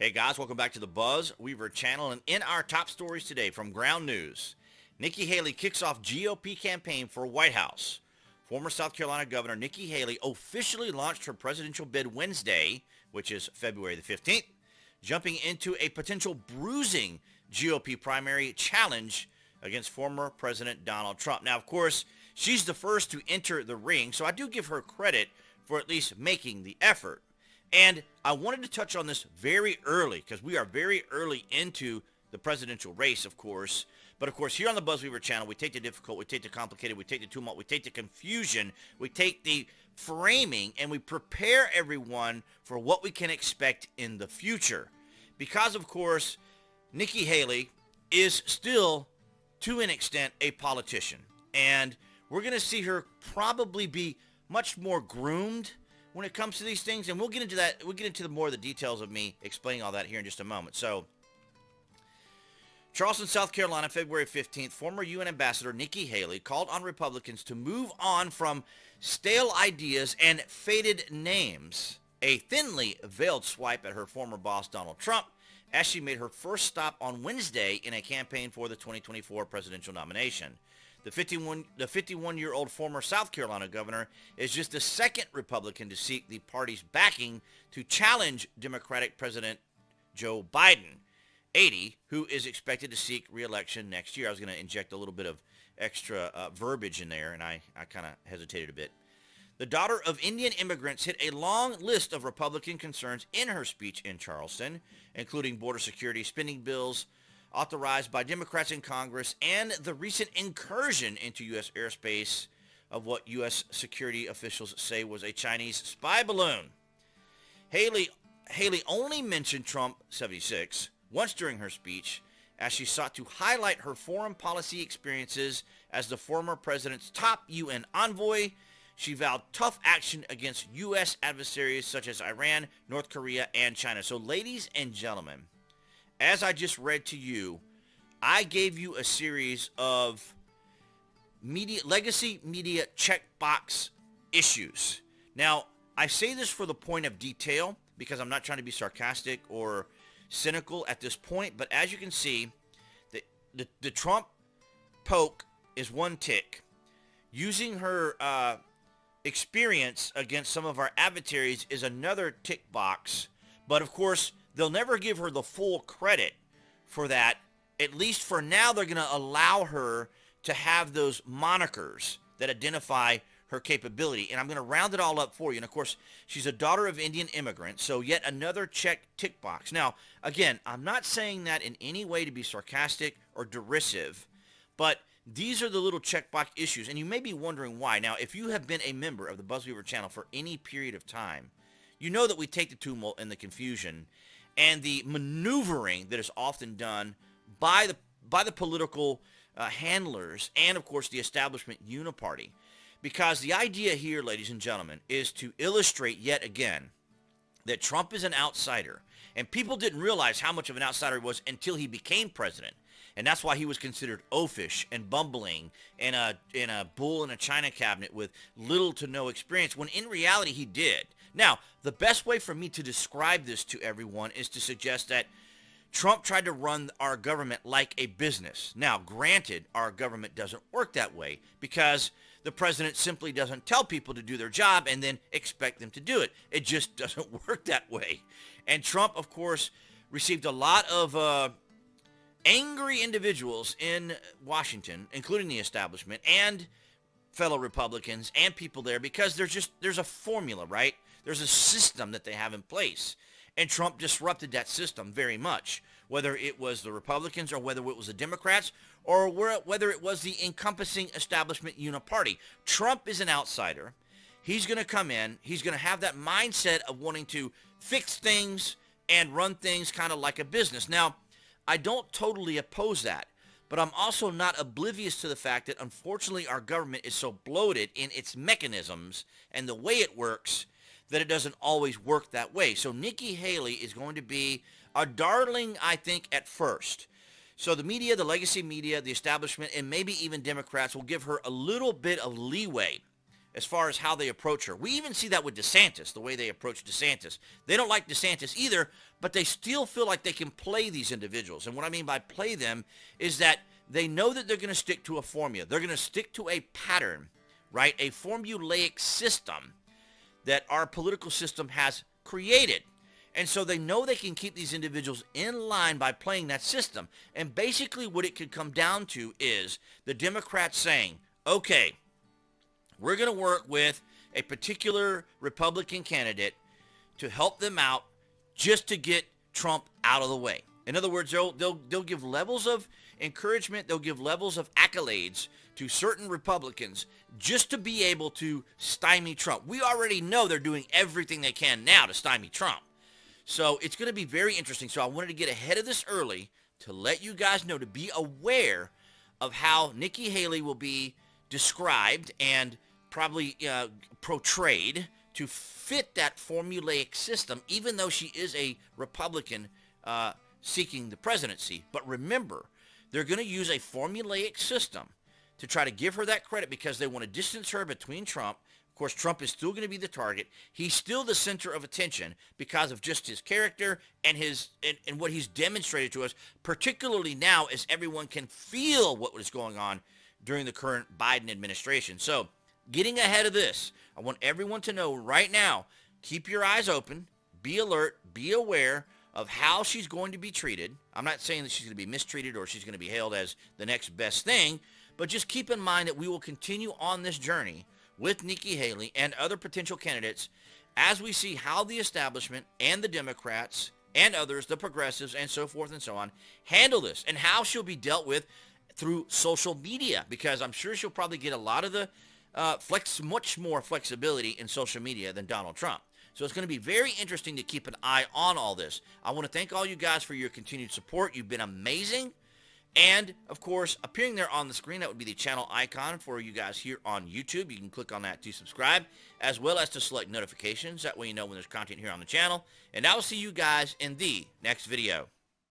Hey guys, welcome back to the BuzWeaver channel, and in our top stories today from Ground News, Nikki Haley kicks off GOP campaign for White House. Former South Carolina Governor Nikki Haley officially launched her presidential bid Wednesday, which is February the 15th, jumping into a potential bruising GOP primary challenge against former President Donald Trump. Now, of course, she's the first to enter the ring, so I do give her credit for at least making the effort. And I wanted to touch on this very early because we are very early into the presidential race, of course. But, of course, here on the BuzWeaver channel, we take the difficult, we take the complicated, we take the tumult, we take the confusion, we take the framing, and we prepare everyone for what we can expect in the future. Because, of course, Nikki Haley is still, to an extent, a politician. And we're going to see her probably be much more groomed when it comes to these things, and we'll get into that. We'll get into more of the details of me explaining all that here in just a moment. So, Charleston, South Carolina, February 15th, former U.N. Ambassador Nikki Haley called on Republicans to move on from stale ideas and faded names, a thinly veiled swipe at her former boss, Donald Trump, as she made her first stop on Wednesday in a campaign for the 2024 presidential nomination. The 51-year-old former South Carolina governor is just the second Republican to seek the party's backing to challenge Democratic President Joe Biden, 80, who is expected to seek re-election next year. I was going to inject a little bit of extra verbiage in there, and I kind of hesitated a bit. The daughter of Indian immigrants hit a long list of Republican concerns in her speech in Charleston, including border security, spending bills authorized by Democrats in Congress, and the recent incursion into U.S. airspace of what U.S. security officials say was a Chinese spy balloon. Haley only mentioned Trump 76 once during her speech, as she sought to highlight her foreign policy experiences as the former president's top UN envoy. She vowed tough action against U.S. adversaries such as Iran, North Korea, and China. So, ladies and gentlemen, as I just read to you, I gave you a series of legacy media checkbox issues. Now, I say this for the point of detail because I'm not trying to be sarcastic or cynical at this point, but as you can see, the Trump poke is one tick. Using her experience against some of our adversaries is another tick box, but of course, they'll never give her the full credit for that. At least for now, they're going to allow her to have those monikers that identify her capability. And I'm going to round it all up for you. And of course, she's a daughter of Indian immigrants, so yet another tick box. Now, again, I'm not saying that in any way to be sarcastic or derisive, but these are the little checkbox issues. And you may be wondering why. Now, if you have been a member of the BuzWeaver channel for any period of time, you know that we take the tumult and the confusion and the maneuvering that is often done by the political handlers and, of course, the establishment uniparty. Because the idea here, ladies and gentlemen, is to illustrate yet again that Trump is an outsider. And people didn't realize how much of an outsider he was until he became president. And that's why he was considered oafish and bumbling and a bull in a china cabinet with little to no experience, when in reality he did. Now, the best way for me to describe this to everyone is to suggest that Trump tried to run our government like a business. Now, granted, our government doesn't work that way because the president simply doesn't tell people to do their job and then expect them to do it. It just doesn't work that way. And Trump, of course, received a lot of angry individuals in Washington, including the establishment and fellow Republicans and people there, because there's a formula, right? There's a system that they have in place. And Trump disrupted that system very much, whether it was the Republicans or whether it was the Democrats or whether it was the encompassing establishment uniparty. Trump is an outsider. He's going to come in. He's going to have that mindset of wanting to fix things and run things kind of like a business. Now, I don't totally oppose that, but I'm also not oblivious to the fact that unfortunately our government is so bloated in its mechanisms and the way it works that it doesn't always work that way. So Nikki Haley is going to be a darling, I think, at first. So the media, the legacy media, the establishment, and maybe even Democrats will give her a little bit of leeway as far as how they approach her. We even see that with DeSantis, the way they approach DeSantis. They don't like DeSantis either, but they still feel like they can play these individuals. And what I mean by play them is that they know that they're going to stick to a formula. They're going to stick to a pattern, right? A formulaic system that our political system has created. And so they know they can keep these individuals in line by playing that system. And basically what it could come down to is the Democrats saying, okay, we're going to work with a particular Republican candidate to help them out just to get Trump out of the way. In other words, they'll give levels of encouragement, they'll give levels of accolades to certain Republicans just to be able to stymie Trump. We already know they're doing everything they can now to stymie Trump. So it's going to be very interesting. So I wanted to get ahead of this early to let you guys know, to be aware of how Nikki Haley will be described and probably portrayed to fit that formulaic system, even though she is a Republican seeking the presidency. But remember, they're going to use a formulaic system to try to give her that credit because they want to distance her between Trump. Of course, Trump is still going to be the target. He's still the center of attention because of just his character and and what he's demonstrated to us, particularly now as everyone can feel what was going on during the current Biden administration. So getting ahead of this, I want everyone to know right now, keep your eyes open, be alert, be aware of how she's going to be treated. I'm not saying that she's going to be mistreated or she's going to be hailed as the next best thing, but just keep in mind that we will continue on this journey with Nikki Haley and other potential candidates as we see how the establishment and the Democrats and others, the progressives and so forth and so on, handle this and how she'll be dealt with through social media, because I'm sure she'll probably get a lot of the much more flexibility in social media than Donald Trump. So it's going to be very interesting to keep an eye on all this. I want to thank all you guys for your continued support. You've been amazing. And, of course, appearing there on the screen, that would be the channel icon for you guys here on YouTube. You can click on that to subscribe, as well as to select notifications. That way you know when there's content here on the channel. And I will see you guys in the next video.